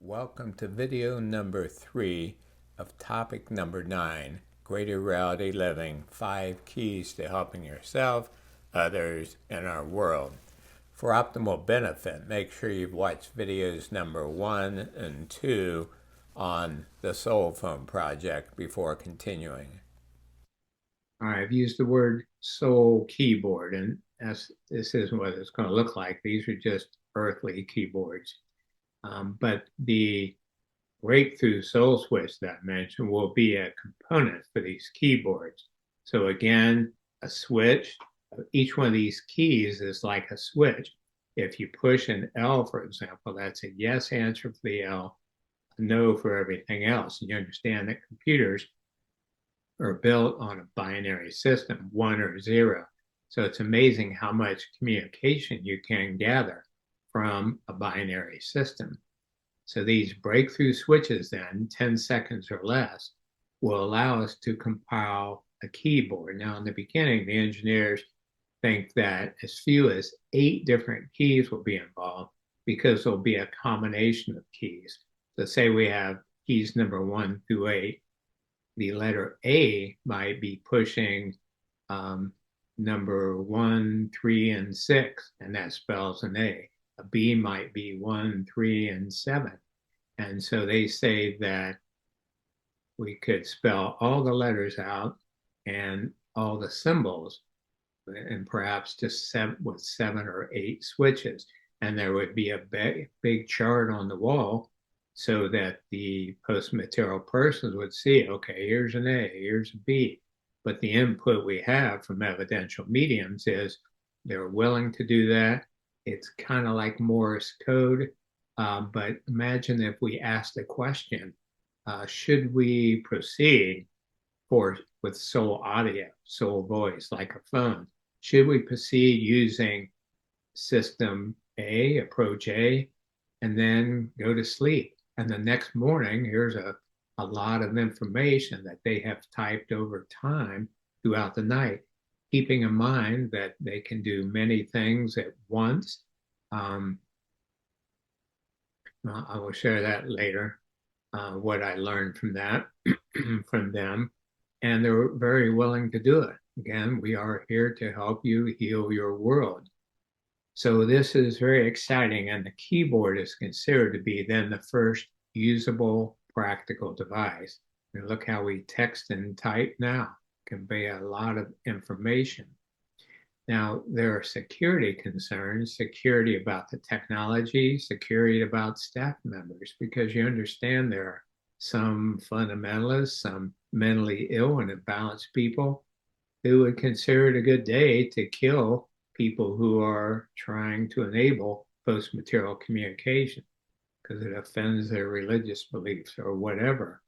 Welcome to video number 3 of topic number 9, Greater Reality Living, 5 Keys to Helping Yourself, Others, and Our World. For optimal benefit, make sure you've watched videos number 1 and 2 on the SoulPhone Project before continuing. All right, I've used the word SoulKeyboard, and this isn't what it's going to look like. These are just earthly keyboards. But the breakthrough soul switch that I mentioned will be a component for these keyboards. So again, a switch, each one of these keys is like a switch. If you push an L, for example, that's a yes answer for the L, a no for everything else. And you understand that computers are built on a binary system, 1 or 0. So it's amazing how much communication you can gather from a binary system. So these breakthrough switches then, 10 seconds or less, will allow us to compile a keyboard. Now in the beginning, the engineers think that as few as 8 different keys will be involved because there'll be a combination of keys. So say we have keys number 1 through 8. The letter A might be pushing number 1, 3, and 6, and that spells an A. A B might be 1, 3, and 7. And so they say that we could spell all the letters out and all the symbols, and perhaps just with 7 or 8 switches. And there would be a big chart on the wall so that the post-material persons would see, okay, here's an A, here's a B. But the input we have from evidential mediums is they're willing to do that. It's kind of like Morse code. But imagine if we asked a question, should we proceed with soul audio, soul voice, like a phone? Should we proceed using system A, approach A, and then go to sleep? And the next morning, here's a lot of information that they have typed over time throughout the night, keeping in mind that they can do many things at once. I will share that later, what I learned from that, from them. And they were very willing to do it. Again, we are here to help you heal your world. So this is very exciting, and the keyboard is considered to be then the first usable practical device. And look how we text and type now. It can be a lot of information. Now, there are security concerns, security about the technology, security about staff members, because you understand there are some fundamentalists, some mentally ill and imbalanced people who would consider it a good day to kill people who are trying to enable post-material communication because it offends their religious beliefs or whatever.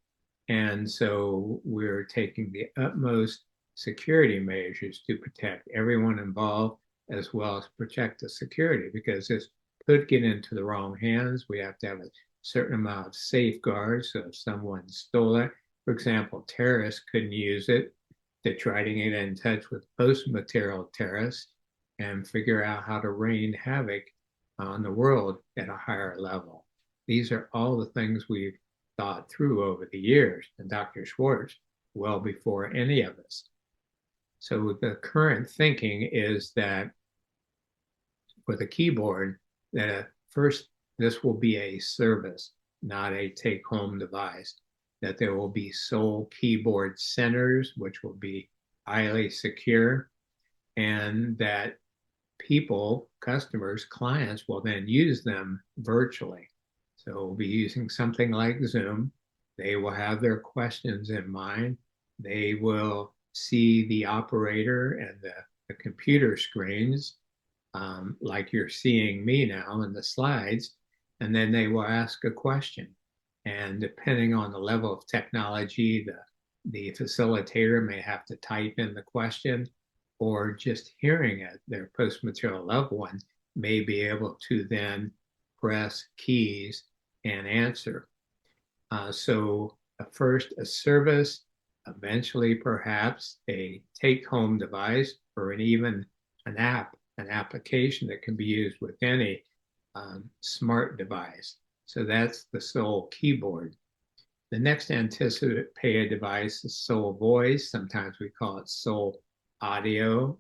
And so we're taking the utmost security measures to protect everyone involved as well as protect the security, because this could get into the wrong hands. We have to have a certain amount of safeguards. So if someone stole it, for example, terrorists couldn't use it to try to get in touch with post-material terrorists and figure out how to rain havoc on the world at a higher level. These are all the things we've thought through over the years, and Dr. Schwartz, well before any of us. So the current thinking is that for the keyboard, that first, this will be a service, not a take-home device, that there will be SoulKeyboard centers, which will be highly secure, and that people, customers, clients will then use them virtually. So we'll be using something like Zoom. They will have their questions in mind. They will see the operator and the computer screens, like you're seeing me now in the slides, and then they will ask a question. And depending on the level of technology, the facilitator may have to type in the question, or just hearing it, their post-material loved one may be able to then press keys and answer. So first a service, eventually perhaps a take-home device, or even an app, an application that can be used with any smart device. So that's the SoulKeyboard. The next anticipated device is Soul Voice. Sometimes we call it Soul Audio.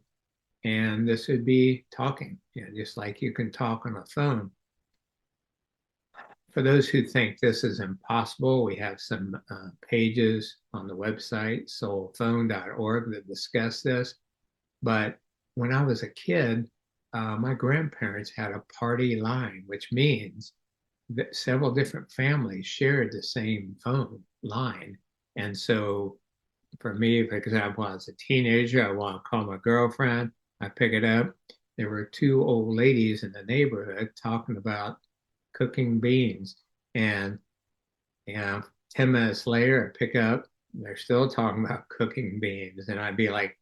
And this would be talking, just like you can talk on a phone. For those who think this is impossible, we have some pages on the website, soulphone.org, that discuss this. But when I was a kid, my grandparents had a party line, which means that several different families shared the same phone line. And so for me, for example, as a teenager, I want to call my girlfriend. I pick it up. There were two old ladies in the neighborhood talking about cooking beans. And, 10 minutes later, I pick up, they're still talking about cooking beans. And I'd be like,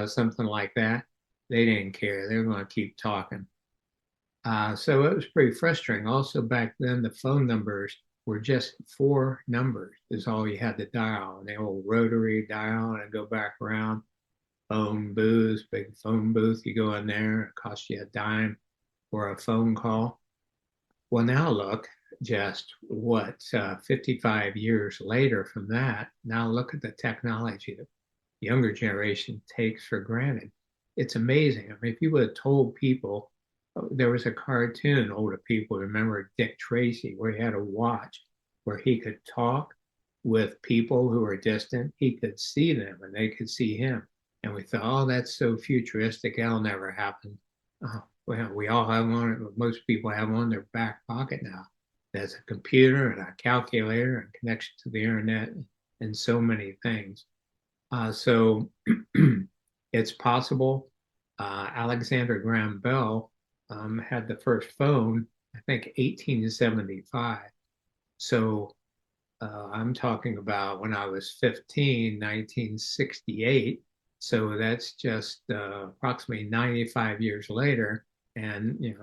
something like that. They didn't care. They were going to keep talking. So it was pretty frustrating. Also, back then, the phone numbers were just four numbers, is all you had to dial. And the old rotary dial and go back around. Phone booth, big phone booth. You go in there, it costs you a dime for a phone call. Well, now look, just 55 years later from that, now look at the technology that the younger generation takes for granted. It's amazing. I mean, if you would have told people, there was a cartoon, older people remember Dick Tracy, where he had a watch where he could talk with people who were distant. He could see them and they could see him. And we thought, oh, that's so futuristic. That'll never happen. Well, we all have one. Most people have one in their back pocket now. There's a computer and a calculator and connection to the internet and so many things. So it's possible. Alexander Graham Bell had the first phone, I think, 1875. So I'm talking about when I was 15, 1968. So that's just approximately 95 years later, and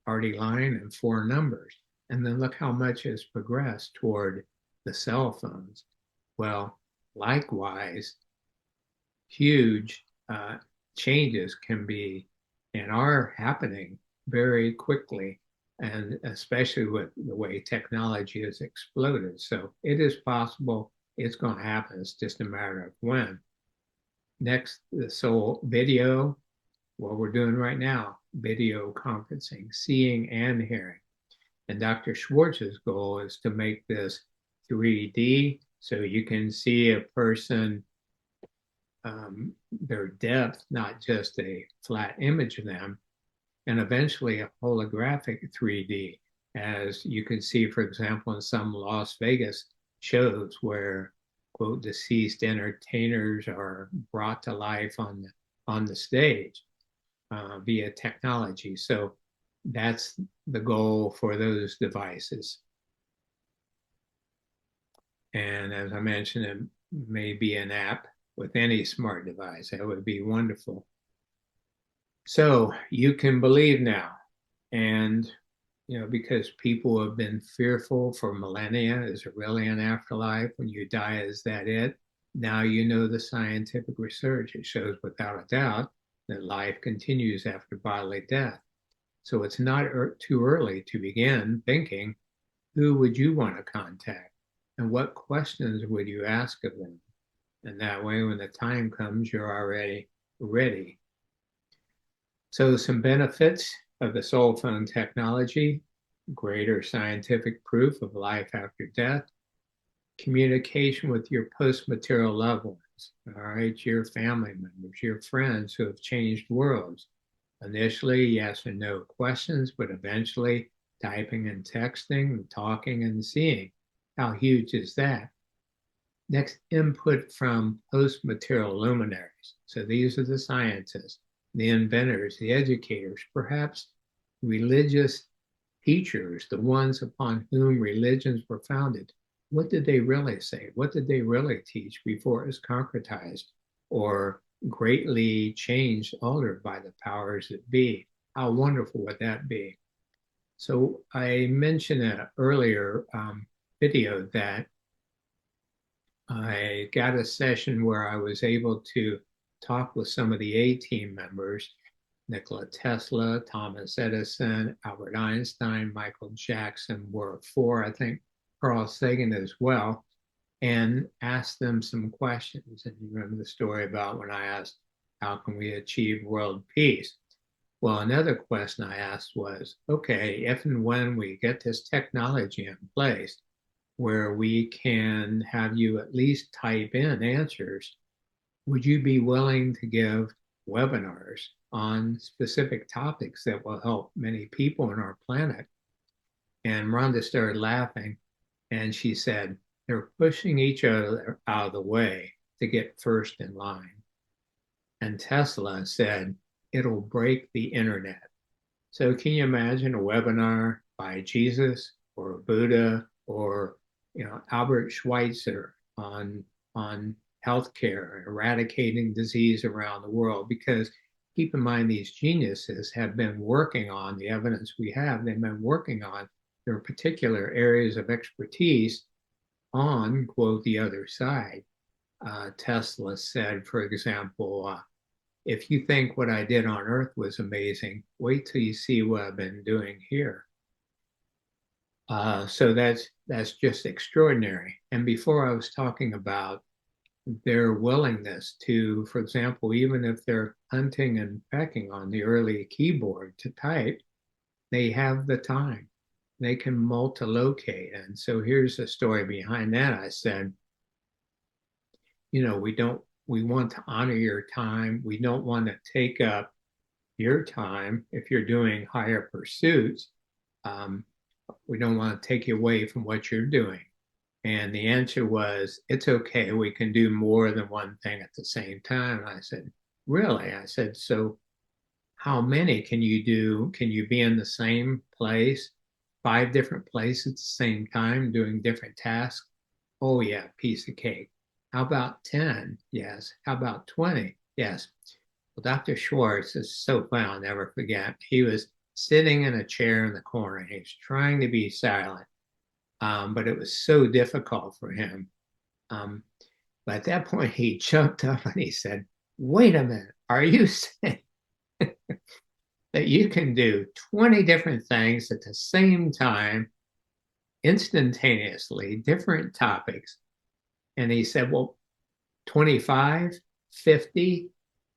party line and four numbers. And then look how much has progressed toward the cell phones. Well, likewise, huge changes can be and are happening very quickly, and especially with the way technology has exploded. So it is possible, it's going to happen. It's just a matter of when. Next, the soul video, what we're doing right now, video conferencing, seeing and hearing. And Dr. Schwartz's goal is to make this 3D so you can see a person, their depth, not just a flat image of them, and eventually a holographic 3D, as you can see, for example, in some Las Vegas shows where, quote, deceased entertainers are brought to life on the stage via technology. So that's the goal for those devices. And as I mentioned, it may be an app with any smart device. That would be wonderful. So you can believe now. And because people have been fearful for millennia, is it really an afterlife? When you die, is that it? Now you know the scientific research. It shows without a doubt that life continues after bodily death. So it's not too early to begin thinking, who would you want to contact? And what questions would you ask of them? And that way, when the time comes, you're already ready. So some benefits of the SoulPhone technology: greater scientific proof of life after death, communication with your post-material loved ones, all right, your family members, your friends who have changed worlds. Initially, yes and no questions, but eventually typing and texting, talking and seeing. How huge is that? Next, input from post-material luminaries. So these are the scientists, the inventors, the educators, perhaps religious teachers, the ones upon whom religions were founded. What did they really say? What did they really teach before it was concretized or greatly changed, altered by the powers that be? How wonderful would that be? So I mentioned in an earlier video that I got a session where I was able to talk with some of the A-team members, Nikola Tesla, Thomas Edison, Albert Einstein, Michael Jackson were four, I think Carl Sagan as well, and asked them some questions. And you remember the story about when I asked, how can we achieve world peace? Well, another question I asked was, okay, if and when we get this technology in place where we can have you at least type in answers, would you be willing to give webinars on specific topics that will help many people on our planet? And Rhonda started laughing and she said, they're pushing each other out of the way to get first in line. And Tesla said, it'll break the internet. So can you imagine a webinar by Jesus or Buddha or Albert Schweitzer on healthcare, eradicating disease around the world? Because keep in mind, these geniuses have been working on the evidence we have. They've been working on their particular areas of expertise on, quote, the other side. Tesla said, for example, if you think what I did on Earth was amazing, wait till you see what I've been doing here. So that's just extraordinary. And before I was talking about their willingness to, for example, even if they're hunting and pecking on the early keyboard to type, they have the time. They can multi-locate. And so here's the story behind that. I said, we want to honor your time. We don't want to take up your time if you're doing higher pursuits. We don't want to take you away from what you're doing. And the answer was, it's okay. We can do more than one thing at the same time. And I said, really? I said, so how many can you do? Can you be in the same place, 5 different places at the same time, doing different tasks? Oh, yeah, piece of cake. How about 10? Yes. How about 20? Yes. Well, Dr. Schwartz is so funny, I'll never forget. He was sitting in a chair in the corner. He was trying to be silent, but it was so difficult for him. But at that point, he jumped up and he said, wait a minute, are you saying that you can do 20 different things at the same time, instantaneously, different topics? And he said, well, 25, 50.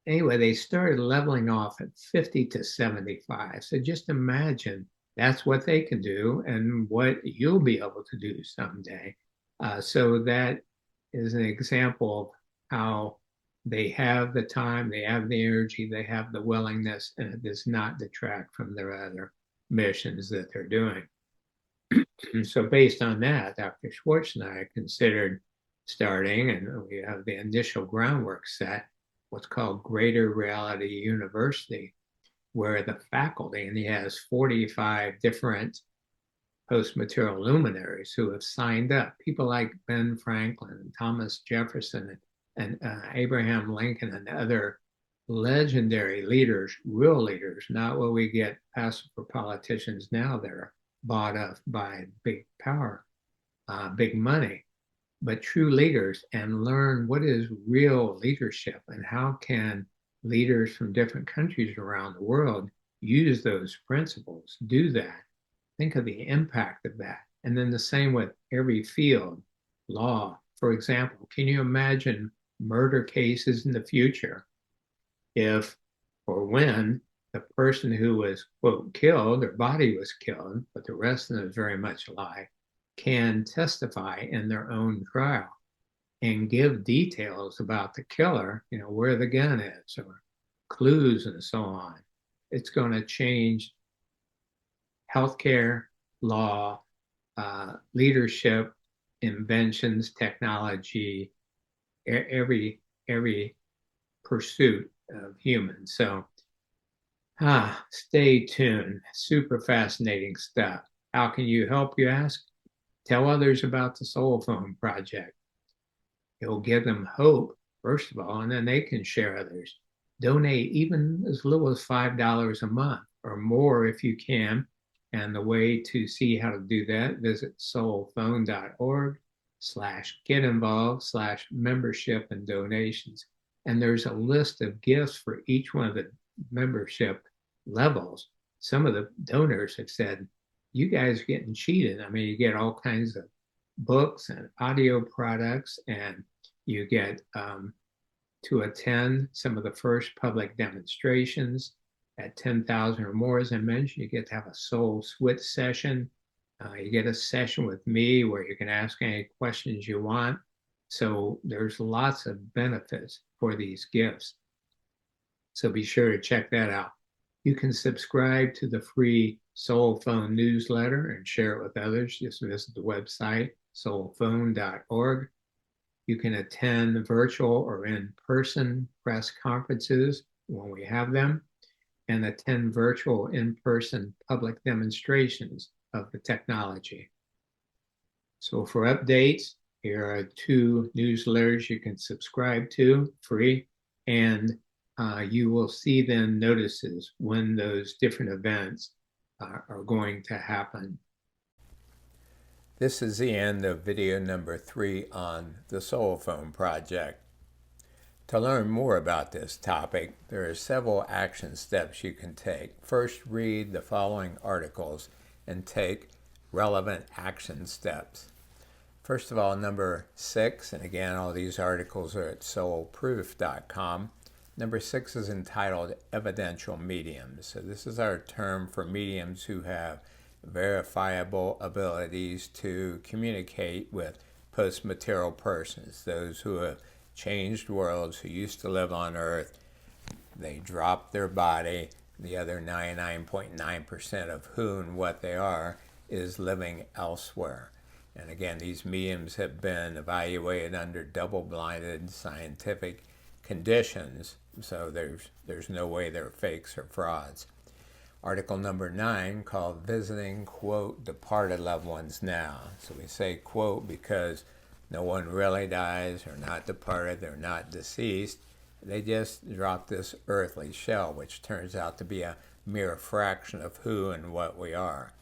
Anyway, they started leveling off at 50 to 75. So just imagine that's what they can do and what you'll be able to do someday. So that is an example of how they have the time, they have the energy, they have the willingness, and it does not detract from their other missions that they're doing. And so based on that, Dr. Schwartz and I considered starting, and we have the initial groundwork set, what's called Greater Reality University, where the faculty, and he has 45 different post-material luminaries who have signed up, people like Ben Franklin, Thomas Jefferson, and Abraham Lincoln, and other legendary leaders, real leaders, not what we get passed for politicians now that are bought up by big power, big money, but true leaders, and learn what is real leadership and how can leaders from different countries around the world use those principles, do that. Think of the impact of that. And then the same with every field, law, for example. Can you imagine murder cases in the future if or when the person who was, quote, killed, their body was killed, but the rest of them is very much alive, can testify in their own trial and give details about the killer, where the gun is or clues and so on. It's going to change healthcare, law, leadership, inventions, technology, every pursuit of humans. So stay tuned. Super fascinating stuff. How can you help, you ask? Tell others about the SoulPhone Project. It'll give them hope, first of all, and then they can share others. Donate even as little as $5 a month or more if you can. And the way to see how to do that, visit soulphone.org/get involved/membership and donations. And there's a list of gifts for each one of the membership levels, some of the donors have said, you guys are getting cheated. I mean, you get all kinds of books and audio products, and you get to attend some of the first public demonstrations at 10,000 or more. As I mentioned, you get to have a soul switch session. You get a session with me where you can ask any questions you want. So there's lots of benefits for these gifts. So be sure to check that out. You can subscribe to the free SoulPhone newsletter and share it with others. Just visit the website, soulphone.org. You can attend virtual or in-person press conferences when we have them, and attend virtual in-person public demonstrations of the technology. So for updates, here are 2 newsletters you can subscribe to, free, and you will see then notices when those different events are going to happen. This is the end of video number 3 on the SoulPhone Project. To learn more about this topic, there are several action steps you can take. First, read the following articles and take relevant action steps. First of all, number 6, and again, all these articles are at soulproof.com. Number 6 is entitled Evidential Mediums. So this is our term for mediums who have verifiable abilities to communicate with post-material persons, those who have changed worlds, who used to live on Earth. They dropped their body. The other 99.9% of who and what they are is living elsewhere. And again, these mediums have been evaluated under double-blinded scientific conditions, so there's no way they're fakes or frauds. Article number 9, called Visiting, quote, Departed Loved Ones Now. So we say, quote, because no one really dies, or not departed, they're not deceased. They just drop this earthly shell, which turns out to be a mere fraction of who and what we are.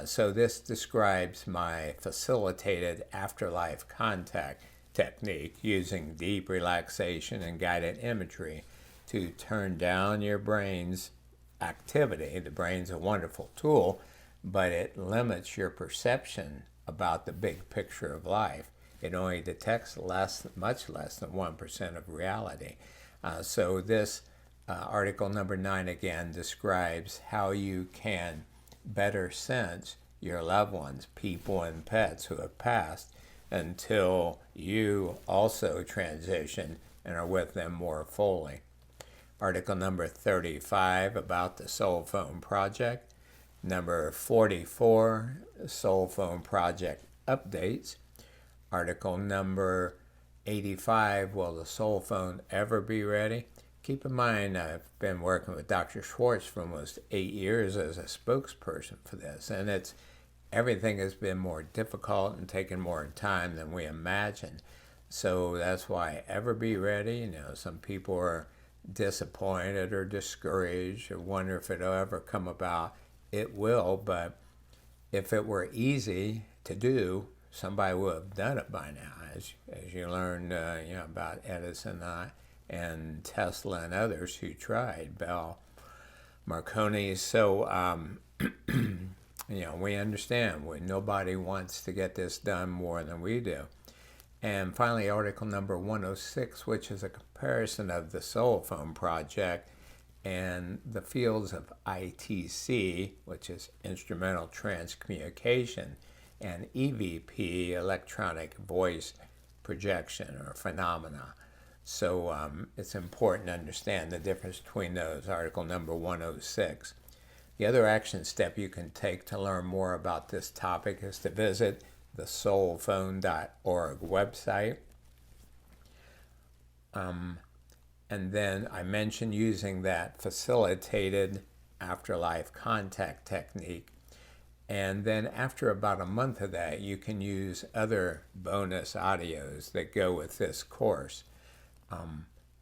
So this describes my facilitated afterlife contact technique using deep relaxation and guided imagery to turn down your brain's activity. The brain's a wonderful tool, but it limits your perception about the big picture of life. It only detects much less than 1% of reality. So this article number 9 again describes how you can better sense your loved ones, people and pets who have passed, until you also transition and are with them more fully. Article number 35 about the SoulPhone Project. Number 44, SoulPhone Project updates. Article number 85, will the SoulPhone ever be ready? Keep in mind, I've been working with Dr. Schwartz for almost 8 years as a spokesperson for this, and everything has been more difficult and taken more time than we imagined. So that's why ever be ready. Some people are disappointed or discouraged or wonder if it'll ever come about. It will, but if it were easy to do, somebody would have done it by now. As you learned about Edison and Tesla and others who tried, Bell, Marconi. So we understand nobody wants to get this done more than we do. And finally, article number 106, which is a comparison of the SoulPhone Project and the fields of ITC, which is instrumental transcommunication, and EVP, electronic voice projection or phenomena. So it's important to understand the difference between those, article number 106. The other action step you can take to learn more about this topic is to visit the soulphone.org website. And then I mentioned using that facilitated afterlife contact technique. And then after about a month of that, you can use other bonus audios that go with this course.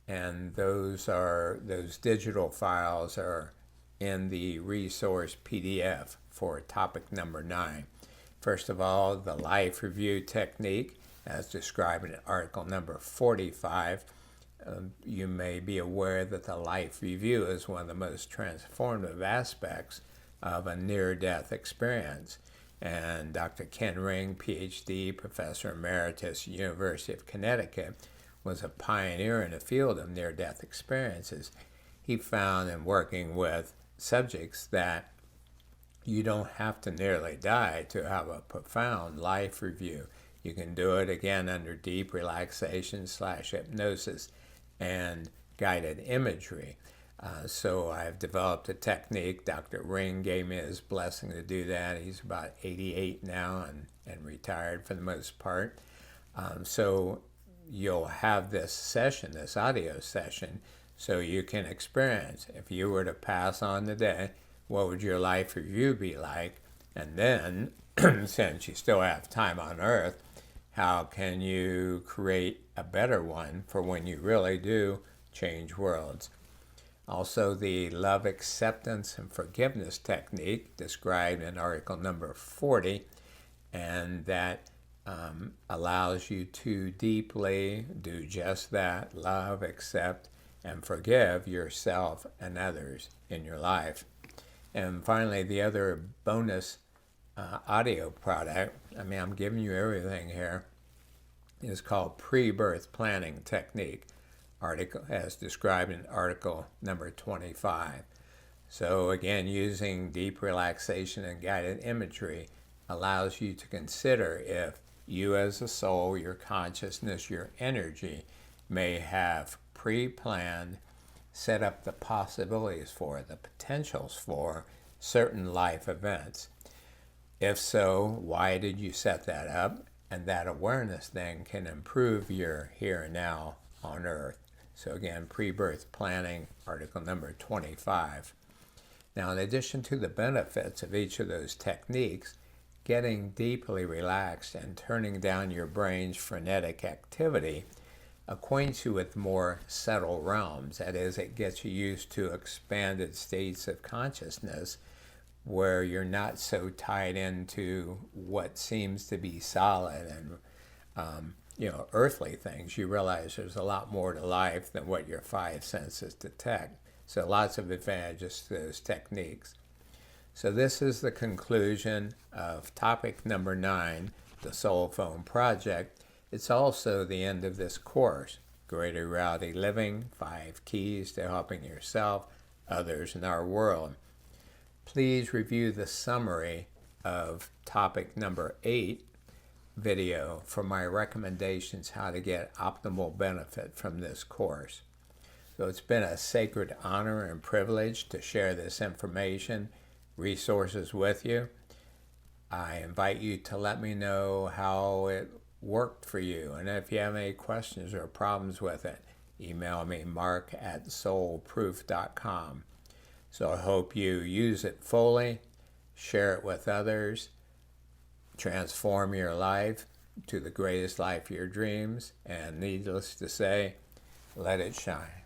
And those digital files are in the resource PDF for topic number 9. First of all, the life review technique, as described in article number 45. You may be aware that the life review is one of the most transformative aspects of a near-death experience. And Dr. Ken Ring, PhD, Professor Emeritus, University of Connecticut, was a pioneer in the field of near-death experiences. He found in working with subjects that you don't have to nearly die to have a profound life review. You can do it again under deep relaxation / hypnosis and guided imagery. So I've developed a technique. Dr. Ring gave me his blessing to do that. He's about 88 now and retired for the most part. So you'll have this session, this audio session, so you can experience. If you were to pass on today, what would your life review be like? And then, since you still have time on Earth, how can you create a better one for when you really do change worlds? Also, the love, acceptance, and forgiveness technique described in article number 40, and that allows you to deeply do just that: love, accept, and forgive yourself and others in your life. And finally, the other bonus audio product, I'm giving you everything here, is called Pre-Birth Planning Technique, article as described in article number 25. So again, using deep relaxation and guided imagery allows you to consider if you as a soul, your consciousness, your energy may have pre-planned, set up the possibilities for, the potentials for certain life events. If so, why did you set that up? And that awareness then can improve your here and now on Earth. So again, pre-birth planning, article number 25. Now, in addition to the benefits of each of those techniques, getting deeply relaxed and turning down your brain's frenetic activity acquaints you with more subtle realms. That is, it gets you used to expanded states of consciousness where you're not so tied into what seems to be solid and earthly things. You realize there's a lot more to life than what your five senses detect. So lots of advantages to those techniques. So this is the conclusion of topic number 9, the SoulPhone Project. It's also the end of this course, Greater Reality Living, 5 Keys to Helping Yourself, Others, and Our World. Please review the summary of topic number 8 video for my recommendations how to get optimal benefit from this course. So it's been a sacred honor and privilege to share this information, resources with you. I invite you to let me know how it worked for you, and if you have any questions or problems with it, email me, mark@soulproof.com. So I hope you use it fully, share it with others, transform your life to the greatest life of your dreams, and needless to say, let it shine.